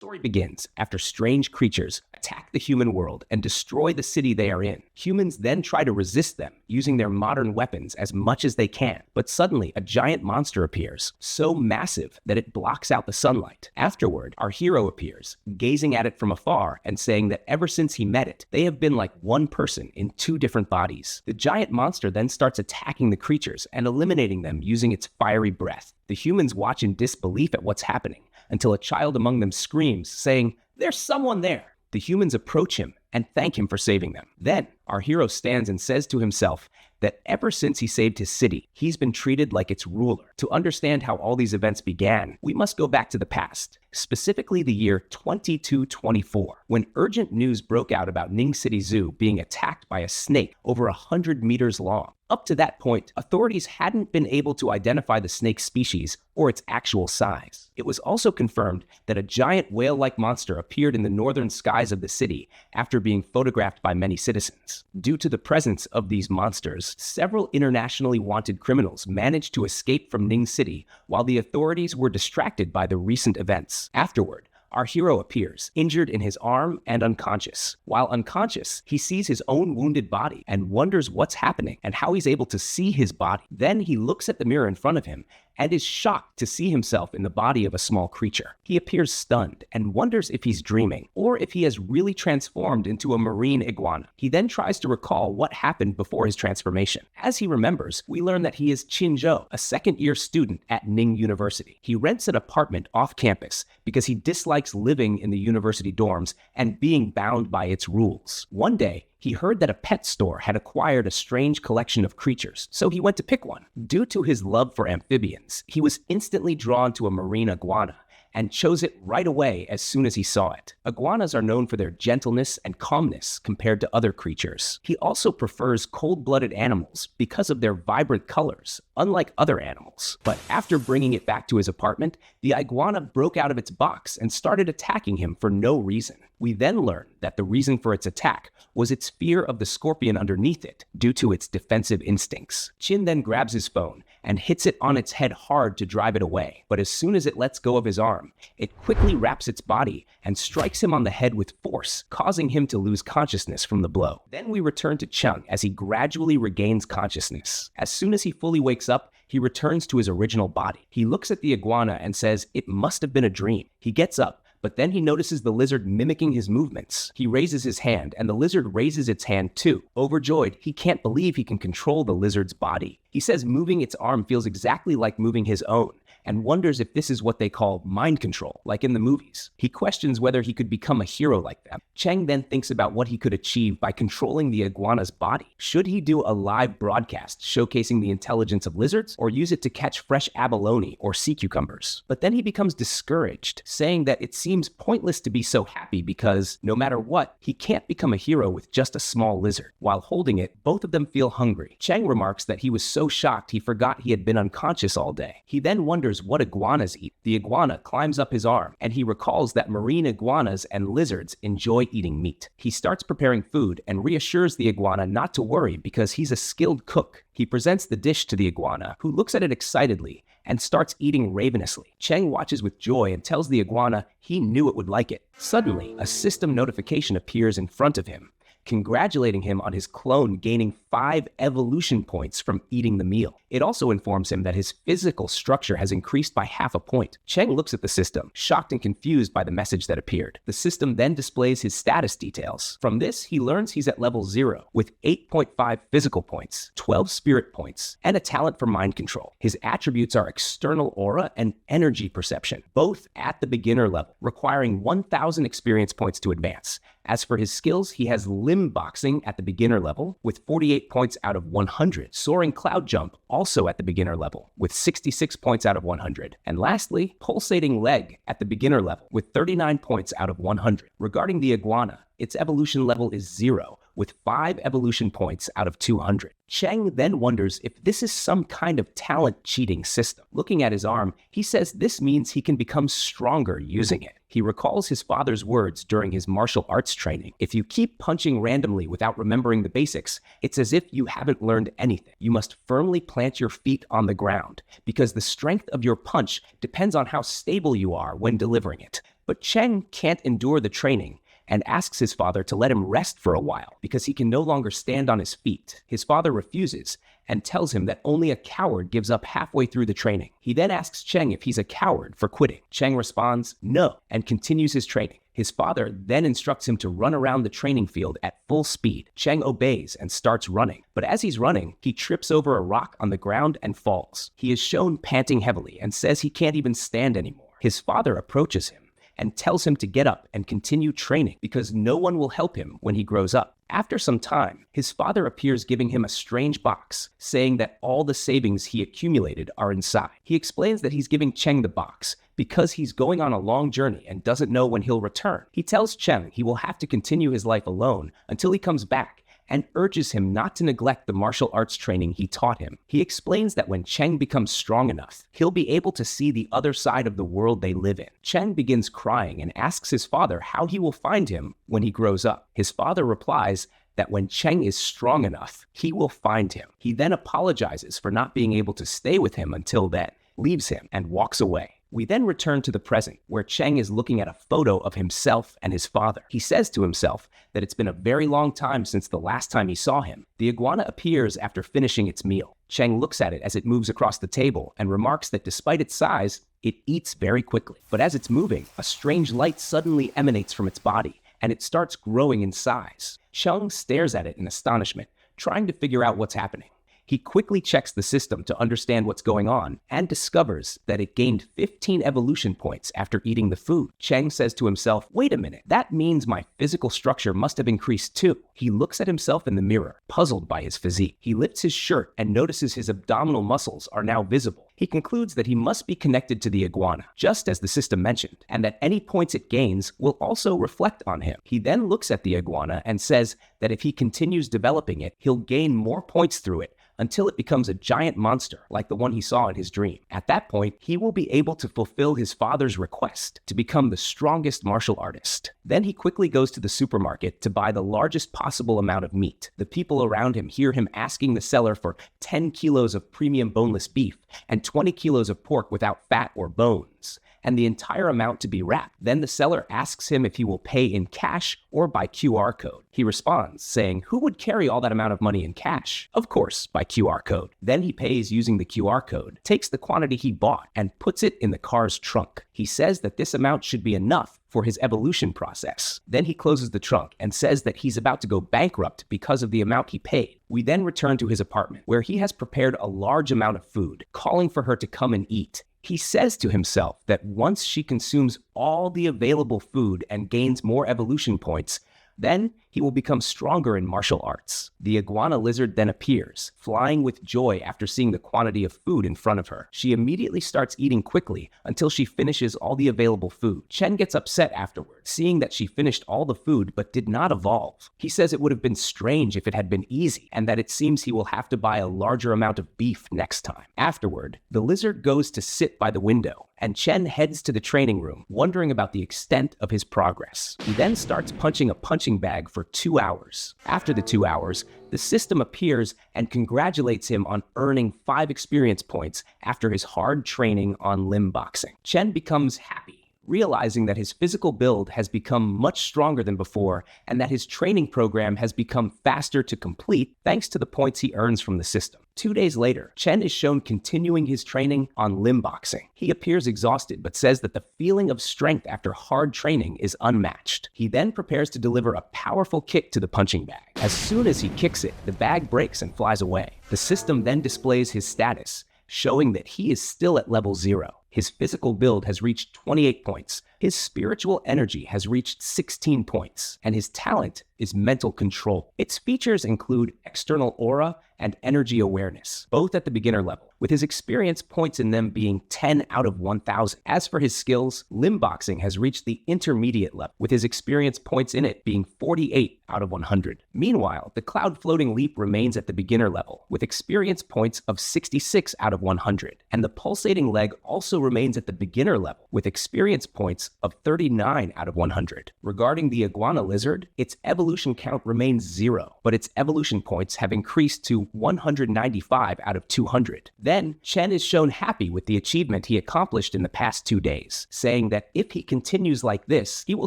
Story begins after strange creatures attack the human world and destroy the city they are in. Humans then try to resist them, using their modern weapons as much as they can. But suddenly, a giant monster appears, so massive that it blocks out the sunlight. Afterward, our hero appears, gazing at it from afar and saying that ever since he met it, they have been like one person in two different bodies. The giant monster then starts attacking the creatures and eliminating them using its fiery breath. The humans watch in disbelief at what's happening, until a child among them screams, saying, "There's someone there!" The humans approach him and thank him for saving them. Then, our hero stands and says to himself that ever since he saved his city, he's been treated like its ruler. To understand how all these events began, we must go back to the past, specifically the year 2224, when urgent news broke out about Ning City Zoo being attacked by a snake over 100 meters long. Up to that point, authorities hadn't been able to identify the snake species or its actual size. It was also confirmed that a giant whale-like monster appeared in the northern skies of the city after being photographed by many citizens. Due to the presence of these monsters, several internationally wanted criminals managed to escape from Ning City while the authorities were distracted by the recent events. Afterward, our hero appears, injured in his arm and unconscious. While unconscious, he sees his own wounded body and wonders what's happening and how he's able to see his body. Then he looks at the mirror in front of him and is shocked to see himself in the body of a small creature. He appears stunned and wonders if he's dreaming or if he has really transformed into a marine iguana. He then tries to recall what happened before his transformation. As he remembers, we learn that he is Chin-jo, a second-year student at Ning University. He rents an apartment off campus because he dislikes living in the university dorms and being bound by its rules. One day, he heard that a pet store had acquired a strange collection of creatures, so he went to pick one. Due to his love for amphibians, he was instantly drawn to a marine iguana and chose it right away as soon as he saw it. Iguanas are known for their gentleness and calmness compared to other creatures. He also prefers cold-blooded animals because of their vibrant colors, unlike other animals. But after bringing it back to his apartment, the iguana broke out of its box and started attacking him for no reason. We then learn that the reason for its attack was its fear of the scorpion underneath it due to its defensive instincts. Chin then grabs his phone and hits it on its head hard to drive it away. But as soon as it lets go of his arm, it quickly wraps its body and strikes him on the head with force, causing him to lose consciousness from the blow. Then we return to Chung as he gradually regains consciousness. As soon as he fully wakes up, he returns to his original body. He looks at the iguana and says it must have been a dream. He gets up, but then he notices the lizard mimicking his movements. He raises his hand, and the lizard raises its hand too. Overjoyed, he can't believe he can control the lizard's body. He says moving its arm feels exactly like moving his own, and wonders if this is what they call mind control, like in the movies. He questions whether he could become a hero like them. Chang then thinks about what he could achieve by controlling the iguana's body. Should he do a live broadcast showcasing the intelligence of lizards, or use it to catch fresh abalone or sea cucumbers? But then he becomes discouraged, saying that it seems pointless to be so happy because, no matter what, he can't become a hero with just a small lizard. While holding it, both of them feel hungry. Chang remarks that he was so shocked he forgot he had been unconscious all day. He then wonders what iguanas eat. The iguana climbs up his arm, and he recalls that marine iguanas and lizards enjoy eating meat. He starts preparing food and reassures the iguana not to worry because he's a skilled cook. He presents the dish to the iguana, who looks at it excitedly and starts eating ravenously. Chang watches with joy and tells the iguana he knew it would like it. Suddenly, a system notification appears in front of him, congratulating him on his clone gaining 5 evolution points from eating the meal. It also informs him that his physical structure has increased by half a point. Cheng looks at the system, shocked and confused by the message that appeared. The system then displays his status details. From this, he learns he's at level 0, with 8.5 physical points, 12 spirit points, and a talent for mind control. His attributes are external aura and energy perception, both at the beginner level, requiring 1,000 experience points to advance. As for his skills, he has limb boxing at the beginner level with 48 points out of 100, soaring cloud jump also at the beginner level with 66 points out of 100, and lastly, pulsating leg at the beginner level with 39 points out of 100. Regarding the iguana, its evolution level is 0, with 5 evolution points out of 200. Cheng then wonders if this is some kind of talent cheating system. Looking at his arm, he says this means he can become stronger using it. He recalls his father's words during his martial arts training. If you keep punching randomly without remembering the basics, it's as if you haven't learned anything. You must firmly plant your feet on the ground, because the strength of your punch depends on how stable you are when delivering it. But Cheng can't endure the training and asks his father to let him rest for a while because he can no longer stand on his feet. His father refuses and tells him that only a coward gives up halfway through the training. He then asks Cheng if he's a coward for quitting. Cheng responds, no, and continues his training. His father then instructs him to run around the training field at full speed. Cheng obeys and starts running. But as he's running, he trips over a rock on the ground and falls. He is shown panting heavily and says he can't even stand anymore. His father approaches him and tells him to get up and continue training because no one will help him when he grows up. After some time, his father appears giving him a strange box, saying that all the savings he accumulated are inside. He explains that he's giving Cheng the box because he's going on a long journey and doesn't know when he'll return. He tells Cheng he will have to continue his life alone until he comes back and urges him not to neglect the martial arts training he taught him. He explains that when Cheng becomes strong enough, he'll be able to see the other side of the world they live in. Cheng begins crying and asks his father how he will find him when he grows up. His father replies that when Cheng is strong enough, he will find him. He then apologizes for not being able to stay with him until then, leaves him, and walks away. We then return to the present, where Cheng is looking at a photo of himself and his father. He says to himself that it's been a very long time since the last time he saw him. The iguana appears after finishing its meal. Cheng looks at it as it moves across the table and remarks that despite its size, it eats very quickly. But as it's moving, a strange light suddenly emanates from its body, and it starts growing in size. Cheng stares at it in astonishment, trying to figure out what's happening. He quickly checks the system to understand what's going on and discovers that it gained 15 evolution points after eating the food. Cheng says to himself, wait a minute, that means my physical structure must have increased too. He looks at himself in the mirror, puzzled by his physique. He lifts his shirt and notices his abdominal muscles are now visible. He concludes that he must be connected to the iguana, just as the system mentioned, and that any points it gains will also reflect on him. He then looks at the iguana and says that if he continues developing it, he'll gain more points through it until it becomes a giant monster like the one he saw in his dream. At that point, he will be able to fulfill his father's request to become the strongest martial artist. Then he quickly goes to the supermarket to buy the largest possible amount of meat. The people around him hear him asking the seller for 10 kilos of premium boneless beef and 20 kilos of pork without fat or bones, and the entire amount to be wrapped. Then the seller asks him if he will pay in cash or by QR code. He responds, saying, who would carry all that amount of money in cash? Of course, by QR code. Then he pays using the QR code, takes the quantity he bought, and puts it in the car's trunk. He says that this amount should be enough for his evolution process. Then he closes the trunk and says that he's about to go bankrupt because of the amount he paid. We then return to his apartment, where he has prepared a large amount of food, calling for her to come and eat. He says to himself that once she consumes all the available food and gains more evolution points, then he will become stronger in martial arts. The iguana lizard then appears, flying with joy after seeing the quantity of food in front of her. She immediately starts eating quickly until she finishes all the available food. Chen gets upset afterwards, seeing that she finished all the food but did not evolve. He says it would have been strange if it had been easy, and that it seems he will have to buy a larger amount of beef next time. Afterward, the lizard goes to sit by the window, and Chen heads to the training room, wondering about the extent of his progress. He then starts punching a punching bag for 2 hours. After the 2 hours, the system appears and congratulates him on earning 5 experience points after his hard training on limb boxing. Chen becomes happy, realizing that his physical build has become much stronger than before and that his training program has become faster to complete thanks to the points he earns from the system. 2 days later, Chen is shown continuing his training on limb boxing. He appears exhausted but says that the feeling of strength after hard training is unmatched. He then prepares to deliver a powerful kick to the punching bag. As soon as he kicks it, the bag breaks and flies away. The system then displays his status, showing that he is still at level 0. His physical build has reached 28 points. His spiritual energy has reached 16 points, and his talent is mental control. Its features include external aura and energy awareness, both at the beginner level, with his experience points in them being 10 out of 1,000. As for his skills, limb boxing has reached the intermediate level, with his experience points in it being 48 out of 100. Meanwhile, the cloud floating leap remains at the beginner level, with experience points of 66 out of 100, and the pulsating leg also remains at the beginner level, with experience points of 39 out of 100. Regarding the iguana lizard, its evolution count remains 0, but its evolution points have increased to 195 out of 200. Then, Chen is shown happy with the achievement he accomplished in the past 2 days, saying that if he continues like this, he will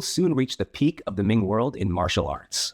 soon reach the peak of the Ming world in martial arts.